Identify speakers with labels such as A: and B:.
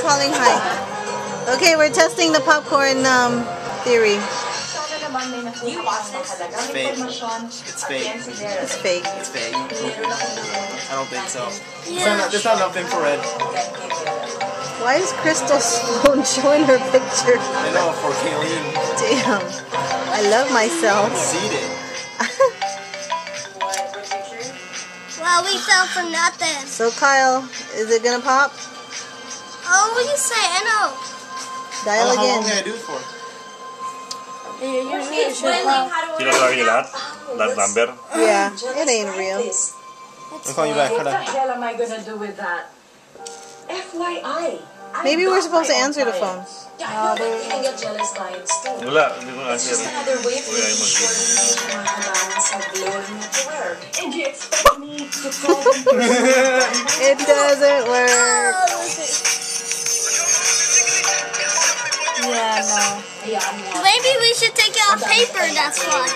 A: calling hi. Okay, we're testing the popcorn theory.
B: Do you watch this?
C: It's fake. It's fake.
A: It's fake.
C: It's fake. I don't think so.
D: Yeah.
C: There's not enough infrared.
A: Why is Crystal's phone showing her picture?
C: I know, for Kayleen.
A: Damn. I love myself.
C: Seed it.
D: Well, we fell for nothing.
A: So Kyle, is it gonna pop?
D: Oh, what do you say? I know.
A: Dial
C: How long
A: again.
C: can I do it for?
E: Tinatawag niyo lahat? Lahat number?
A: Yeah, it ain't real.
C: I'll call you back.
B: What the hell am I gonna do with that? FYI.
A: Maybe we're supposed to answer the phone.
B: Yeah, I know that you can get jealous clients too.
E: Wala, hindi mo
B: It's
E: answer.
B: just another way for you to ensure that mga allowance have low enough to wear. And you expect me to call them?
A: It doesn't work.
D: Yeah, no.
B: Yeah,
D: Maybe we should take out paper, that's why.